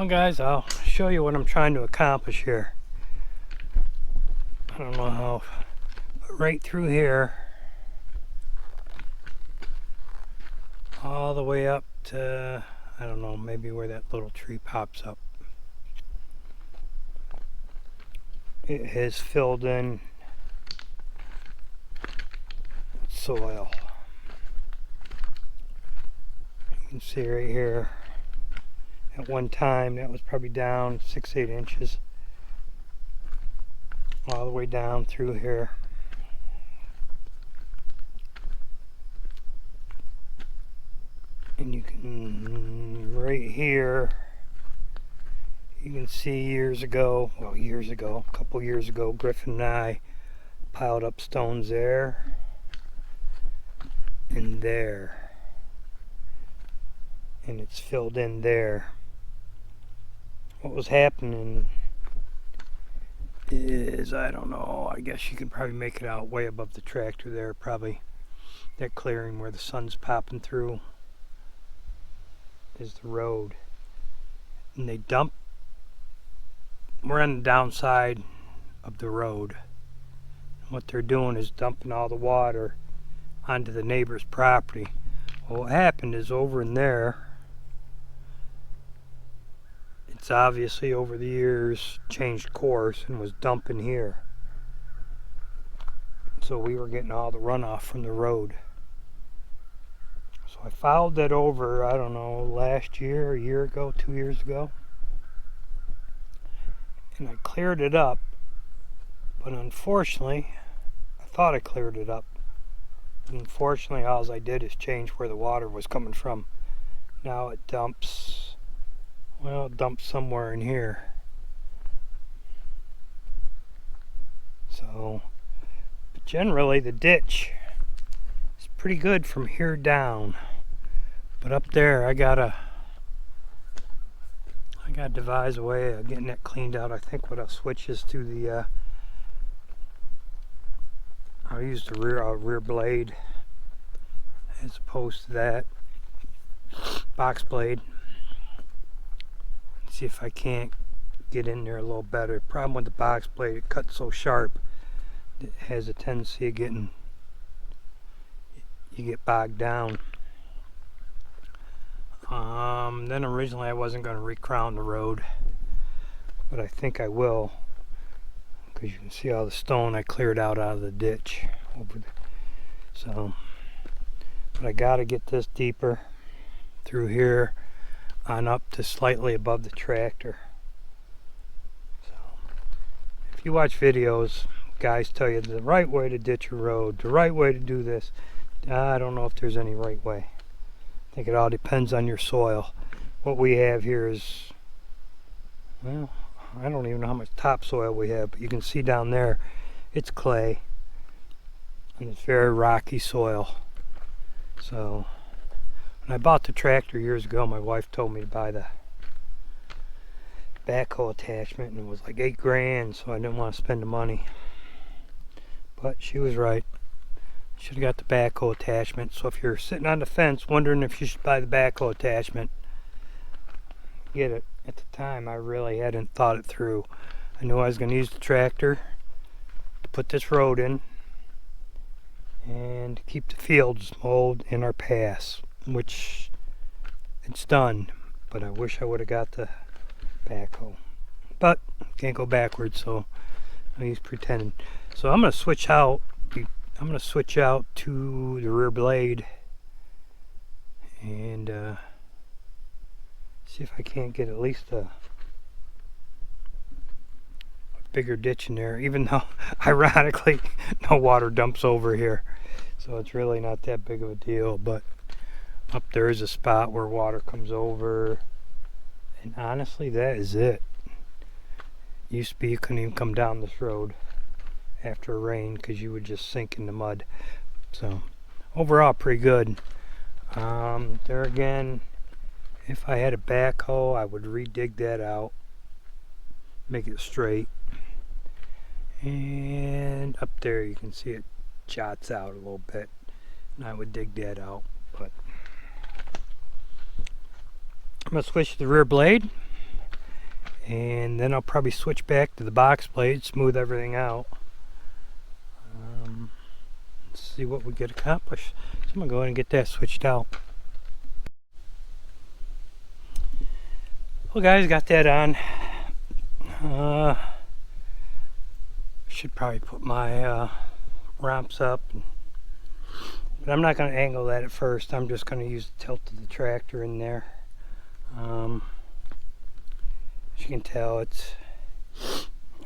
Well guys, I'll show you what I'm trying to accomplish here. I don't know how, but right through here, all the way up to, I don't know, maybe where that little tree pops up. It has filled in soil. You can see right here, at one time that was probably down 6-8 inches. All the way down through here. And you can, right here, you can see years ago, a couple years ago, Griffin and I piled up stones there and there. And it's filled in there. What was happening is, I don't know, I guess you could probably make it out way above the tractor there, probably that clearing where the sun's popping through is the road. And they dump, we're on the downside of the road. What they're doing is dumping all the water onto the neighbor's property. Well, what happened is over in there, it's obviously over the years changed course and was dumping here. So we were getting all the runoff from the road. So I fouled that over, I don't know, last year, a year ago, 2 years ago. And I cleared it up. But unfortunately, I thought I cleared it up. But unfortunately, all I did is change where the water was coming from. Now it dumps, well, it dumps somewhere in here. So, but generally the ditch is pretty good from here down. But up there, I gotta devise a way of getting that cleaned out. I think what I'll switch is to the, I'll use the rear blade as opposed to that box blade. See if I can't get in there a little better. The problem with the box blade, it cuts so sharp, it has a tendency of getting, you get bogged down. Then originally I wasn't going to recrown the road, but I think I will, because you can see all the stone I cleared out of the ditch over there. So, but I got to get this deeper through here on up to slightly above the tractor. So, if you watch videos, guys tell you the right way to ditch a road, the right way to do this. I don't know if there's any right way. I think it all depends on your soil. What we have here is, well, I don't even know how much topsoil we have, but you can see down there, it's clay, and it's very rocky soil. So, when I bought the tractor years ago, my wife told me to buy the backhoe attachment, and it was like $8 grand, so I didn't want to spend the money. But she was right. Should have got the backhoe attachment. So if you're sitting on the fence wondering if you should buy the backhoe attachment, get it. At the time, I really hadn't thought it through. I knew I was going to use the tractor to put this road in and keep the fields mowed in our pass, which it's done. But I wish I would have got the backhoe. But can't go backwards, so I use pretending. So I'm going to switch out. I'm going to switch out to the rear blade and see if I can't get at least a bigger ditch in there, even though ironically no water dumps over here, so it's really not that big of a deal. But up there is a spot where water comes over, and honestly that is it. Used to be you couldn't even come down this road after rain because you would just sink in the mud. So overall pretty good. There again, if I had a backhoe, I would re-dig that out, make it straight, and up there you can see it jots out a little bit, and I would dig that out. But I'm going to switch to the rear blade and then I'll probably switch back to the box blade, smooth everything out. See what we get accomplished. So I'm gonna go ahead and get that switched out. Well guys, got that on. Should probably put my ramps up, but I'm not going to angle that at first. I'm just going to use the tilt of the tractor in there. As you can tell, it's,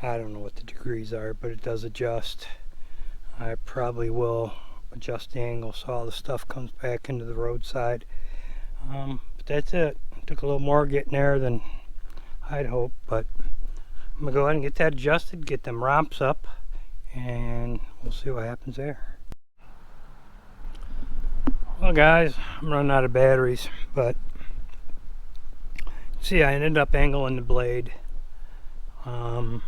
I don't know what the degrees are, but it does adjust. I probably will adjust the angle so all the stuff comes back into the roadside. But that's it. It took a little more getting there than I'd hoped, but I'm going to go ahead and get that adjusted, get them ramps up, and we'll see what happens there. Well guys, I'm running out of batteries, but see, I ended up angling the blade. I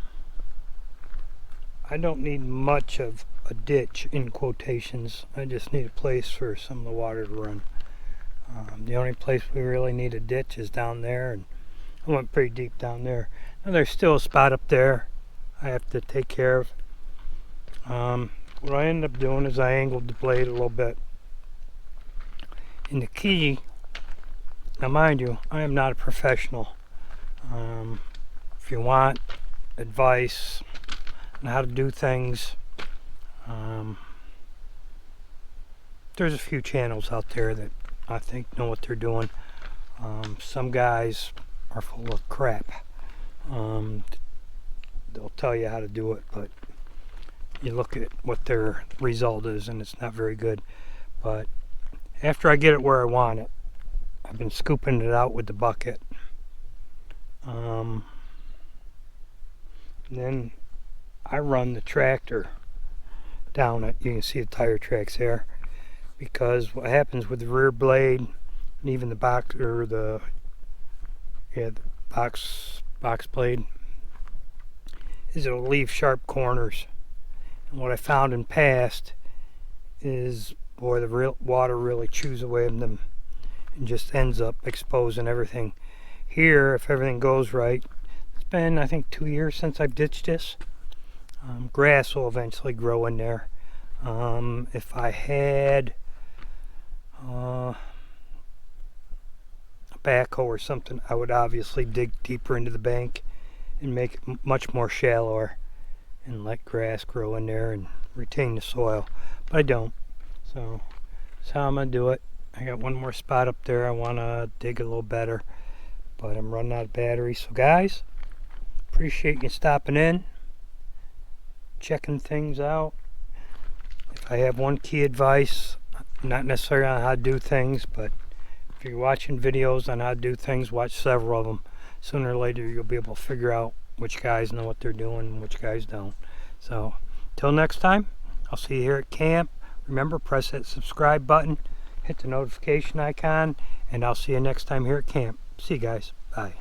don't need much of a ditch in quotations. I just need a place for some of the water to run. The only place we really need a ditch is down there, and I went pretty deep down there. Now there's still a spot up there I have to take care of. What I ended up doing is I angled the blade a little bit. And the key, now mind you, I am not a professional. If you want advice on how to do things, there's a few channels out there that I think know what they're doing. Some guys are full of crap. They'll tell you how to do it, but you look at what their result is and it's not very good. But after I get it where I want it, I've been scooping it out with the bucket. Then I run the tractor down it. You can see the tire tracks there, because what happens with the rear blade and even the box, or the box blade, is it'll leave sharp corners. And what I found in past is, boy, the real water really chews away at them and just ends up exposing everything. Here, if everything goes right, it's been, I think, 2 years since I've ditched this. Grass will eventually grow in there. If I had a backhoe or something, I would obviously dig deeper into the bank and make it much more shallower and let grass grow in there and retain the soil, but I don't. So that's how I'm gonna do it. I got one more spot up there I want to dig a little better, but I'm running out of battery. So guys, appreciate you stopping in, checking things out. If I have one key advice, not necessarily on how to do things, but if you're watching videos on how to do things, watch several of them. Sooner or later you'll be able to figure out which guys know what they're doing and which guys don't. So till next time, I'll see you here at camp. Remember, press that subscribe button, hit the notification icon, and I'll see you next time here at camp. See you guys. Bye.